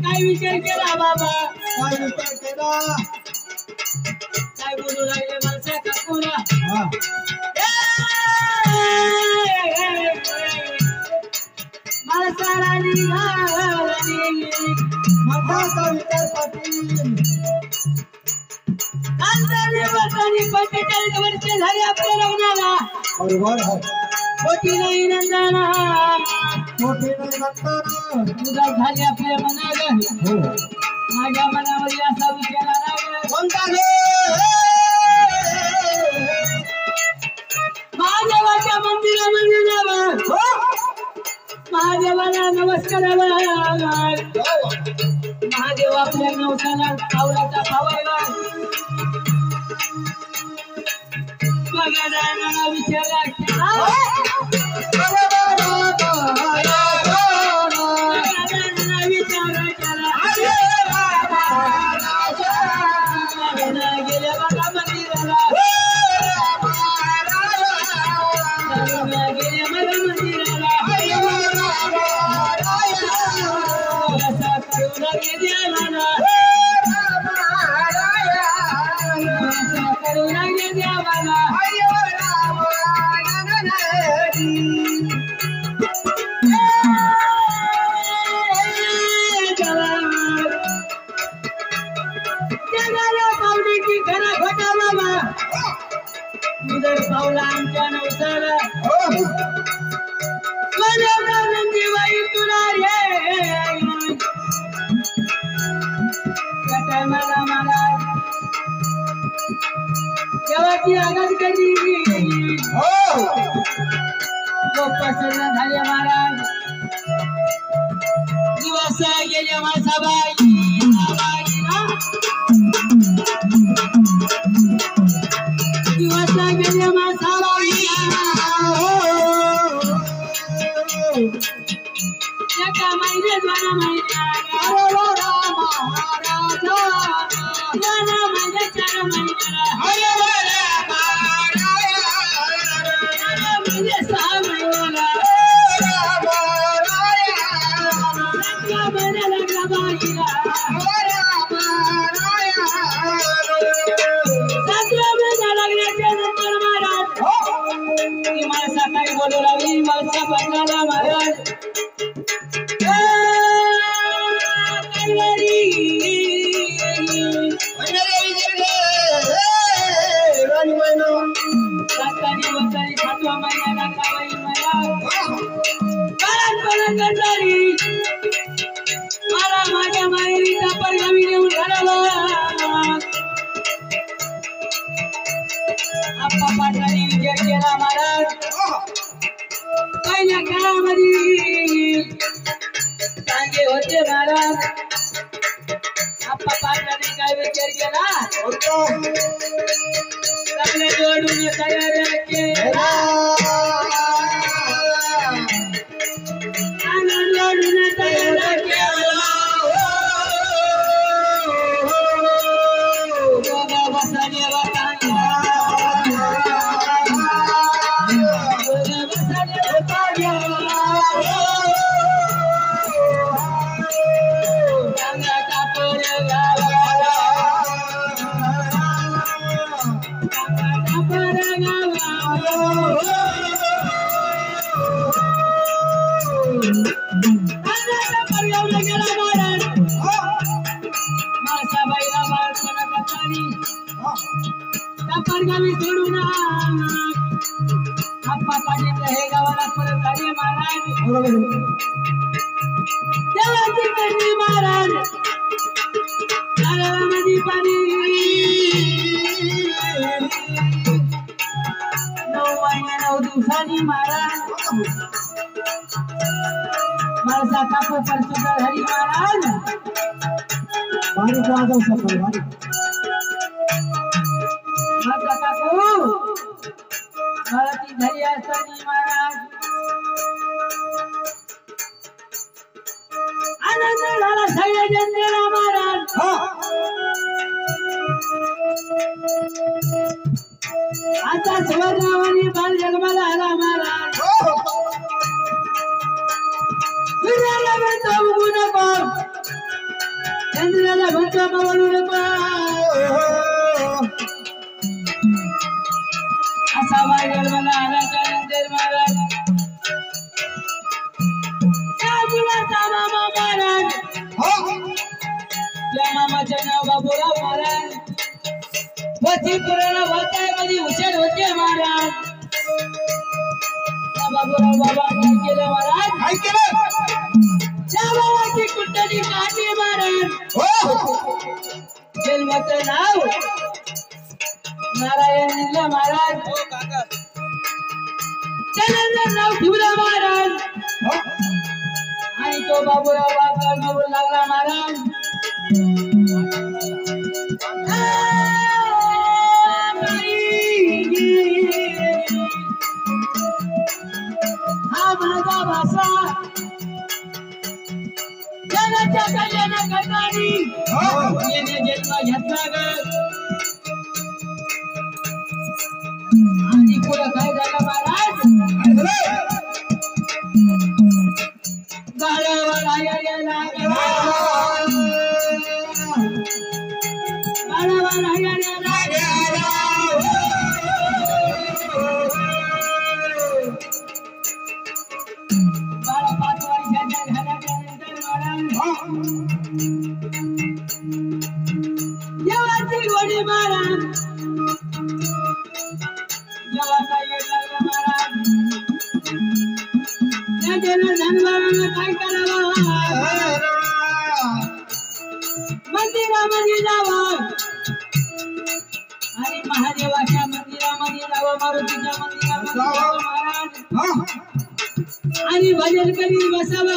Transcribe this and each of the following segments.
काय विचार केला बाबा काय विचार केला काय बोलू लागले माणसा काकूला माणसाला निघाली माता विचार पाटील कांदाने वतनी 45 वर्ष झाली आपल्या लग्नाला बरोबर आहे मोठी नाही नंदना मोठी नाही नंदना तुझा झाली आपल्या मनाला हो माझ्या मनामध्ये असा विचार आला कोणता महादेवाच्या मंदिरामध्ये जावं महादेवाला नमस्कार महादेव आपल्या नवसाला पावलाचा पावायला बघा विचार पावला आमच्या नवसाला नंदीबाई तुला रे मला मला देवाची आगात कधी प्रसन्न झाले महाराज दिवस गेले मासाबाई दिवस गेले मासाबाई एका महिने 2 महिने 4 महिने सकाळी बोलू लागली माणसा बंगाला महाराज मला माझ्या माहेरीचा परगावी नेऊन घालावा आप्पा पाटलांनी विचार केला महाराज पहिल्या काळामध्ये सांगे होते महाराज आप्पा पाटलांनी काय विचार केला आपल्या जोडून तयार केला जोडून तयार केला बसाले गावी सोडून आप्पा पाटील हे गावाला परत आले महाराज देवाची करणी महाराज नारळा नदी पाणी 9 महिने 9 दिवसांनी महाराज माळसा काकू परचुकर हरी महाराज भारी जाधव सफल भारी माळसा काकू भारती घरी असताना महाराज आनंद झाला सगळ्या जनतेला महाराज आता शिवरावानी बाल जन्माला आला महाराज सूर्याला म्हणतो उगू नको चंद्राला म्हणतो मावळू नको असा बाल जन्माला आला त्यानंतर महाराज त्या मुलाचा मामा महाराज त्या मामाचे नाव बाबूराव महाराज वची पुराणा वाचाय मध्ये हुशार होते महाराज बाबूराव बाबा काय केलं महाराज काय केलं त्या बाबाची कुंडली काढली महाराज जन्माचं नाव नारायण लिहिलं महाराज त्यानंतर नाव ठेवलं महाराज आणि तो बाबूराव वाकर बोलू लागला महाराज हा माझा भाषा जगाच्या कल्याण करणारी येणे जन्म घेतला ग आणि पुढे काय झालं महाराज गाळावर आया लागला गाळावर आया लागला बाळा 5 वर्षाच्या झाल्यानंतर महाराज देवाची गोडी महाराज देवाचा येड लागला महाराज त्याच्यानं धनवारानं काय करावं मंदिरामध्ये जावं आणि महादेवाच्या मंदिरामध्ये जावं मारुतीच्या मंदिरामध्ये जावं महाराज आणि भजन करीत बसावं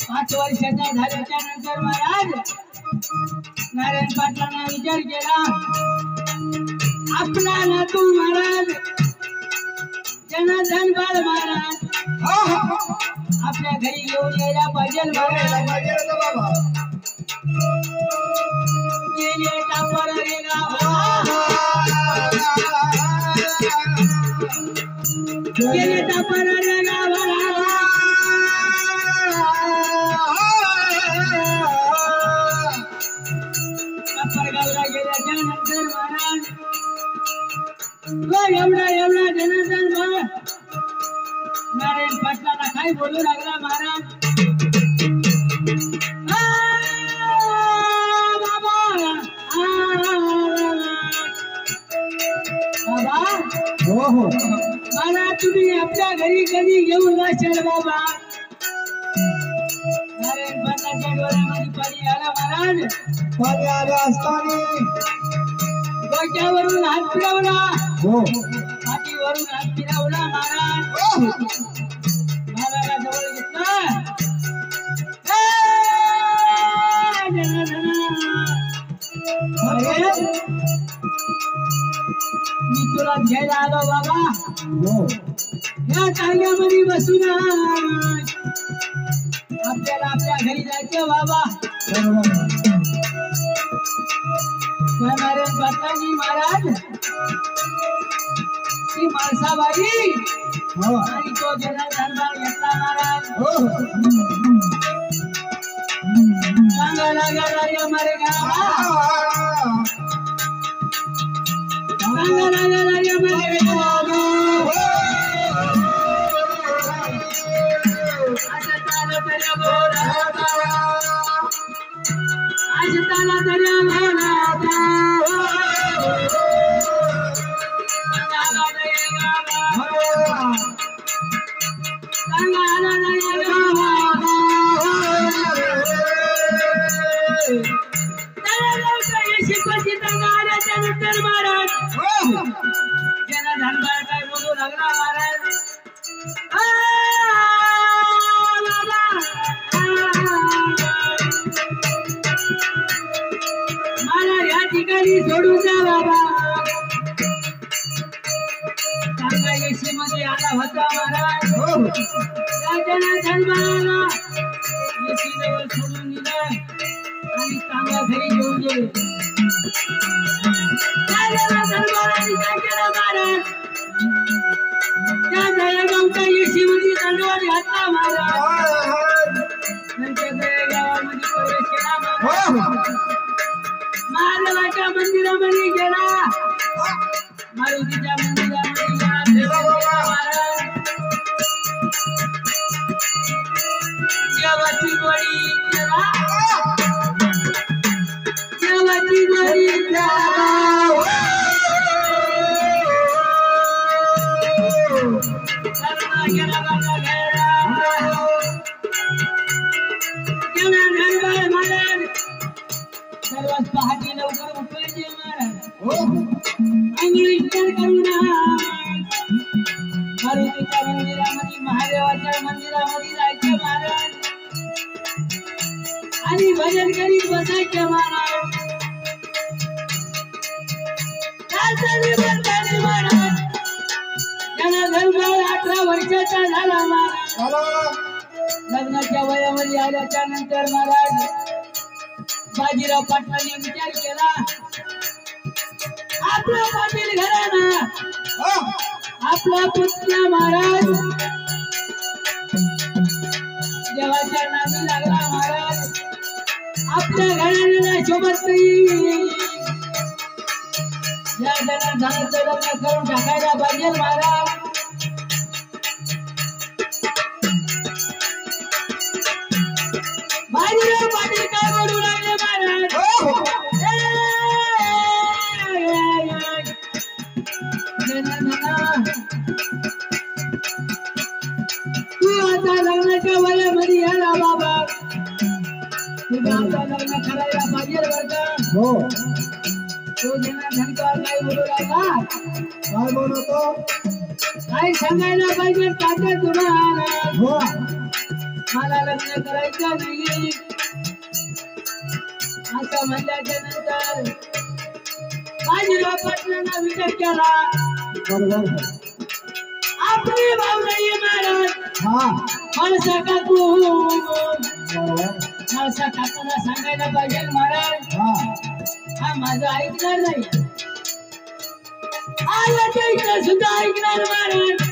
5 वर्षाचा झाल्याच्या नंतर महाराज नारायण पाटलांना विचार केला आपला नातू महाराज जनार्दन बाळ महाराज आपल्या घरी येऊन यायला पाहिजे गेले टापर रे गेले टापर रे गावाला गेल्याच्या नंतर महाराज एवढा जनार्दन बाळ नारायण पाटलांना काय बोलू लागला महाराज बाबा बाबा हो मला तुम्ही आपल्या घरी कधी घेऊन जाशाल बाबा नारायण पाटलाच्या डोळ्यामध्ये पाणी आलं महाराज पाणी आलं असताना डोक्यावरून हात फिरवला पाठीवरून हात फिरवला महाराज महाराजा जवळ घेतला मी तुला घ्यायला आलो बाबा या टांग्यामध्ये बसून आपल्याला आपल्या घरी जायचं बाबा नारायण पाटलांनी महाराज ती माणसाबाई आणि तो जनार्दन बाळ घेतला महाराज सांगा लागला मारे गावा सांगा लागला मारे गावा असं चालत आशिताला दर्या भावना त्यानंतर महाराज ज्याला धनबाळ काय बोलू लागला महाराज मला या ठिकाणी सोडून द्या बाबा चांगला येशी मध्ये आला होता महाराज त्याच्यानं धनबाळाला येशी जवळ सोडून दिलं आणि चांगला घरी घेऊन गेले धनबाळाने काय केलं महाराज त्या दयागावच्या येशीमध्ये दंडवत घातला महाराज त्यांच्या दयागावामध्ये प्रवेश केला महाराज महादेवाच्या मंदिरामध्ये गेला मारुतीच्या मंदिरामध्ये गेला महाराज देवाची गोडी केला देवाची गोडी गेला बाबा महाराज सर्वात पहाटे लवकर उठवायचे महाराज अंघोळी करून मारुतीच्या मंदिरामध्ये महादेवाच्या मंदिरामध्ये जायचे महाराज आणि भजन करीत बसायचे महाराज महाराज त्यांना धनबाळ 18 वर्षाचा झाला महाराज लग्नाच्या वयामध्ये आल्याच्या नंतर महाराज बाजीराव पाटलांनी विचार केला आपला पाटील घराणा आपला पुतण्या महाराज देवाच्या नादी लागला महाराज आपल्या घराण्याला शोभत नाही या जनार्दनाचं लग्न करून टाकायला पाहिजे महाराज बाजीराव पाटील काय बोलू लागले महाराज तू आता लग्नाच्या वयामध्ये आला बाबा तुझं आता लग्न करायला पाहिजे बरं का तो जनार्दन काय बोलू लागला काय बोलतो काय सांगायला पाहिजे तात्या तुम्हाला मला लग्न करायचं नाही असं म्हणल्याच्या नंतर बाजीराव पाटलांना विचार केला आपली भाऊ नाही महाराज माणसा काकू माणसा काकूला सांगायला पाहिजे महाराज हा माझं ऐकणार नाही आला सुद्धा ऐकणार महाराज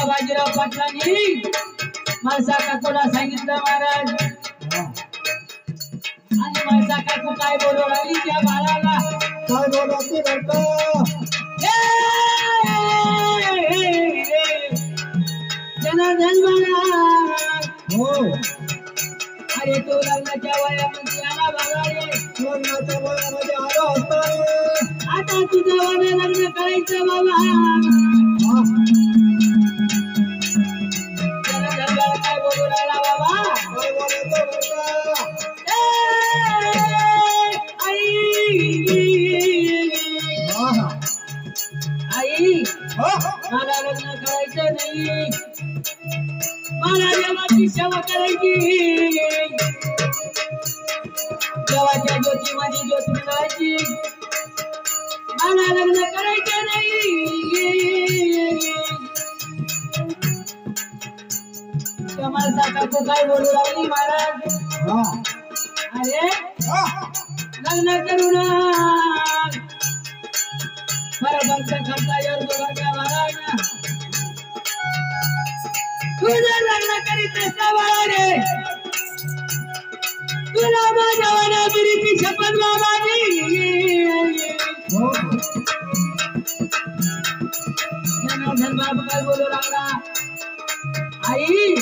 बाजीराव पाटलांनी माणसा काकूला सांगितलं महाराज आणि माणसा काकू काय बोलू लागली त्या बाळाला काय बोलवते जनार्दन महाराज अरे तो लग्नाच्या वयामध्ये आला बाबा लग्नाच्या वयामध्ये आला होता आता तुझं वय लग्न करायचं बाबा काय बोलू लागला बाबा काय बोलायचं आई मला लग्न करायचं नाही मला देवाची सेवा करायची देवाच्या ज्योतीमध्ये ज्योत मिळवायची मला लग्न करायचं नाही माणसा काकू काय बोलू लागली महाराज अरे लग्न करून बरोबर करता येईल बघा महाराज तुझं लग्न करीत असता बाळा रे तुला माझ्या वनाबिरीची शपथ बाबाजी जनार्दन बाबा काय बोलू लागला आई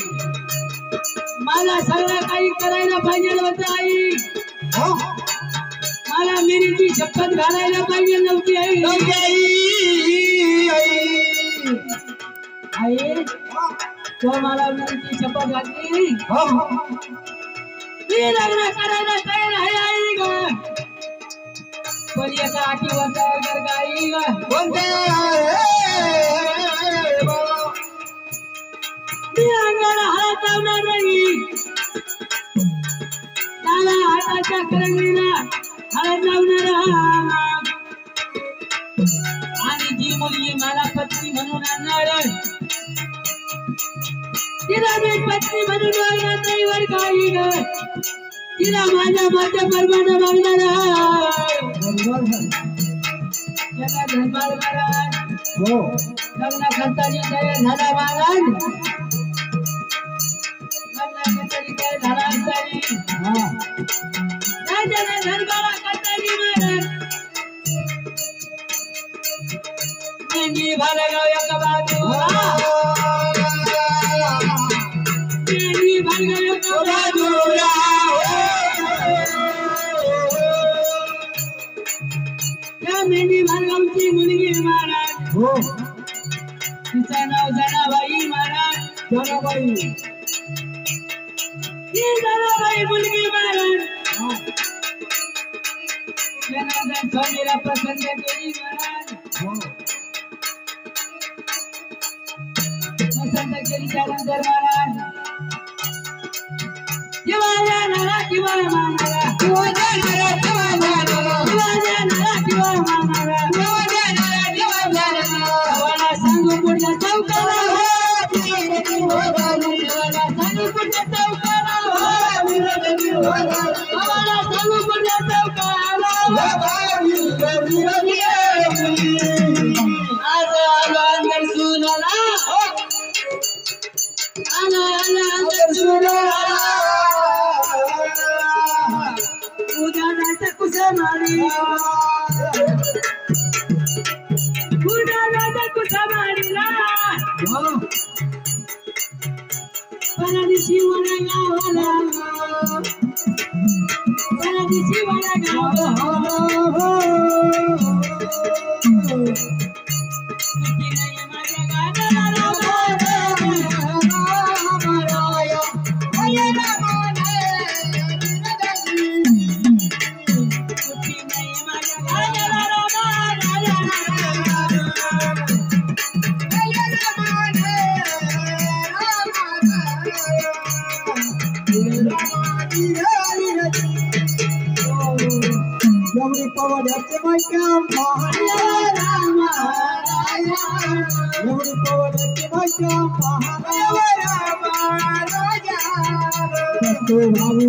मला सगळं काही करायला पाहिजे होतं आई. मला मिरीची शपथ घालायला पाहिजे नव्हती आई. आई तो मला मिरीची शपथ घातली. मी लग्न करायला तयार आहे आई ग. पण एका अटीवर तयार का आई ग. मी अंगाला हात लावणार नाही. त्याला हाताच्या करंगीला हात लावणार. आणि जी मुलगी मला पत्नी म्हणून आणणार तिला मी पत्नी म्हणून वागणार नाही वर काही ग. तिला माझ्या प्रमाणे वागणार. धर्माल महाराज लग्न करताना तयार झाला महाराज. लग्नाची तयार झाला असताना धर्माला करताना महाराज मेंढी भालगाव एका बाजूला. मेंढी भालगाव एका बाजूला. त्या मेंढी भालगावची मुलगी महाराज. तिचं नाव जनाबाई महाराज. जनाबाई ही जनाबाई मुलगी महाराज. जनार्दन स्वामीला पसंत केली महाराज. पसंत केली त्यानंतर महाराज किंवा जाणारा किंवा मानारा. किंवा जाणारा किंवा मानारा. किंवा जाणारा किंवा मानारा. किंवा जाणारा किंवा मानारा. मला सांगू पुढल्या चौकाला. मला सांगू पुढल्या चौकाला. मला सांगू पुढल्या चौकाला. आज आलो अंदर सुनाला. आलो अंदर सुनाला. उद्या जायचं कुसमारी. उद्या जायचं कुसमारीला. परदिशी वडा गावाला. परदिशी वडा गावाला. Every power that's in my camp, every power that's in my camp, Rama